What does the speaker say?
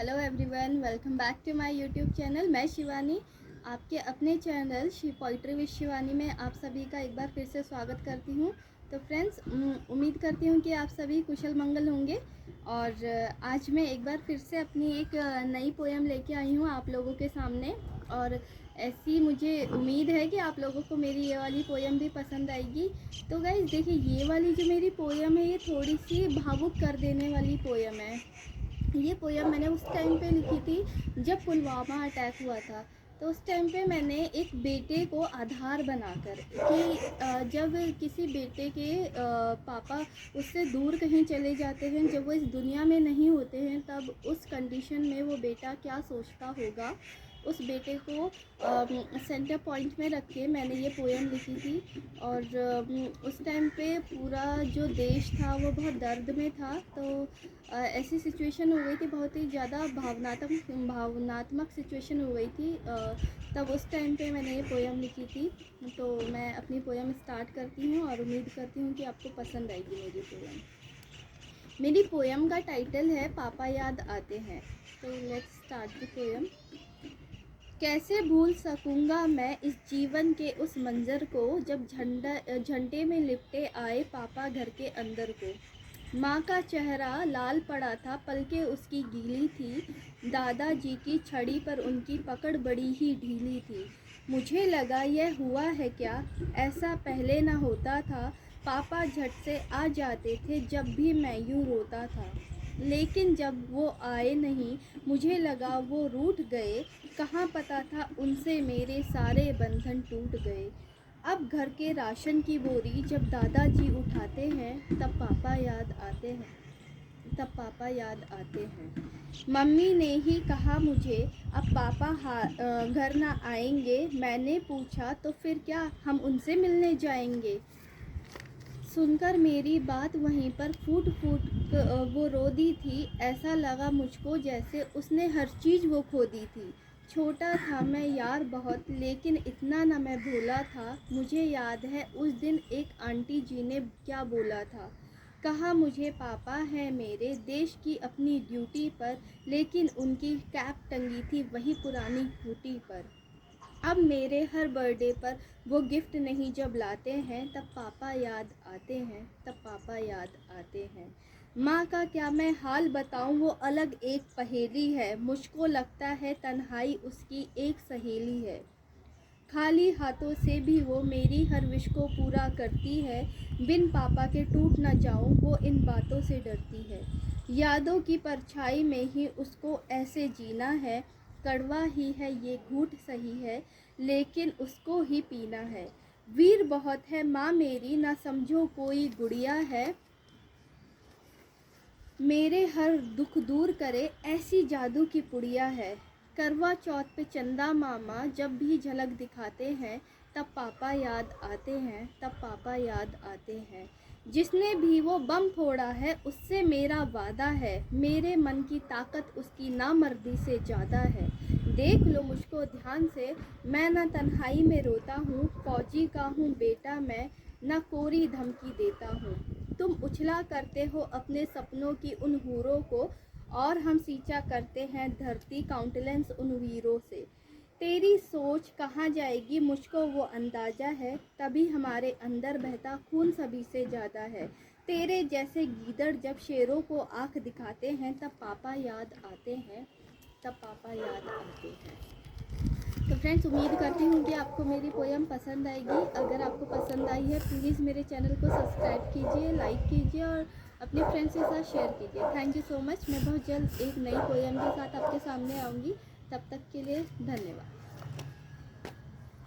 Hello everyone, welcome back to my YouTube channel. मैं शिवानी, आपके अपने चैनल पोइट्री विद शिवानी में आप सभी का एक बार फिर से स्वागत करती हूँ। तो फ्रेंड्स, उम्मीद करती हूँ कि आप सभी कुशल मंगल होंगे। और आज मैं एक बार फिर से अपनी एक नई पोएम लेके आई हूँ आप लोगों के सामने। और ऐसी मुझे उम्मीद है कि आप लोगों को मेरी ये वाली पोएम भी पसंद आएगी। तो गाइस देखिए, ये वाली जो मेरी पोएम है ये थोड़ी सी भावुक कर देने वाली पोएम है। ये पोएम मैंने उस टाइम पे लिखी थी जब पुलवामा अटैक हुआ था। तो उस टाइम पे मैंने एक बेटे को आधार बनाकर कि जब किसी बेटे के पापा उससे दूर कहीं चले जाते हैं, जब वो इस दुनिया में नहीं होते हैं, तब उस कंडीशन में वो बेटा क्या सोचता होगा, उस बेटे को सेंटर पॉइंट में रख के मैंने ये पोएम लिखी थी। और उस टाइम पे पूरा जो देश था वो बहुत दर्द में था। तो ऐसी सिचुएशन हो गई थी, बहुत ही ज़्यादा भावनात्मक सिचुएशन हो गई थी। तब उस टाइम पे मैंने ये पोएम लिखी थी। तो मैं अपनी पोएम स्टार्ट करती हूँ और उम्मीद करती हूँ कि आपको पसंद आएगी मेरी पोएम। मेरी पोएम का टाइटल है पापा याद आते हैं। तो लेट्स स्टार्ट द पोएम। कैसे भूल सकूँगा मैं इस जीवन के उस मंज़र को, जब झंडे में लिपटे आए पापा घर के अंदर को। माँ का चेहरा लाल पड़ा था, पलकें उसकी गीली थी, दादाजी की छड़ी पर उनकी पकड़ बड़ी ही ढीली थी। मुझे लगा यह हुआ है क्या, ऐसा पहले ना होता था। पापा झट से आ जाते थे जब भी मैं यूँ रोता था, लेकिन जब वो आए नहीं मुझे लगा वो रूठ गए। कहाँ पता था उनसे मेरे सारे बंधन टूट गए। अब घर के राशन की बोरी जब दादाजी उठाते हैं, तब पापा याद आते हैं, तब पापा याद आते हैं। मम्मी ने ही कहा मुझे, अब पापा घर ना आएंगे। मैंने पूछा तो फिर क्या, हम उनसे मिलने जाएंगे। सुनकर मेरी बात वहीं पर फूट फूट वो रो दी थी। ऐसा लगा मुझको जैसे उसने हर चीज़ वो खो दी थी। छोटा था मैं यार बहुत, लेकिन इतना ना मैं भूला था। मुझे याद है उस दिन एक आंटी जी ने क्या बोला था। कहा मुझे पापा है मेरे देश की अपनी ड्यूटी पर, लेकिन उनकी कैप टंगी थी वही पुरानी खूंटी पर। अब मेरे हर बर्थडे पर वो गिफ्ट नहीं जब लाते हैं, तब पापा याद आते हैं, तब पापा याद आते हैं। माँ का क्या मैं हाल बताऊँ, वो अलग एक पहेली है। मुझको लगता है तन्हाई उसकी एक सहेली है। खाली हाथों से भी वो मेरी हर विश को पूरा करती है। बिन पापा के टूट न जाऊं, वो इन बातों से डरती है। यादों की परछाई में ही उसको ऐसे जीना है। कड़वा ही है ये घूंट सही है, लेकिन उसको ही पीना है। वीर बहुत है माँ मेरी, ना समझो कोई गुड़िया है। मेरे हर दुख दूर करे ऐसी जादू की पुड़िया है। करवा चौथ पे चंदा मामा जब भी झलक दिखाते हैं, तब पापा याद आते हैं, तब पापा याद आते हैं। जिसने भी वो बम फोड़ा है उससे मेरा वादा है। मेरे मन की ताकत उसकी नामर्दी से ज़्यादा है। देख लो मुझको ध्यान से, मैं न तन्हाई में रोता हूँ। फौजी का हूँ बेटा मैं, न कोरी धमकी देता हूँ। तुम उछला करते हो अपने सपनों की उन हूरों को, और हम सींचा करते हैं धरती काउंटलेंस उन वीरों से। तेरी सोच कहाँ जाएगी मुझको वो अंदाज़ा है, तभी हमारे अंदर बहता खून सभी से ज़्यादा है। तेरे जैसे गीदड़ जब शेरों को आँख दिखाते हैं, तब पापा याद आते हैं, तब पापा याद आते हैं। तो फ्रेंड्स, उम्मीद करती हूँ कि आपको मेरी पोएम पसंद आएगी। अगर आपको पसंद आई है प्लीज़ मेरे चैनल को सब्सक्राइब कीजिए, लाइक कीजिए और अपने फ्रेंड्स के साथ शेयर कीजिए। Thank you so much. मैं बहुत जल्द एक नई पोएम के साथ आपके सामने आऊँगी। तब तक के लिए धन्यवाद।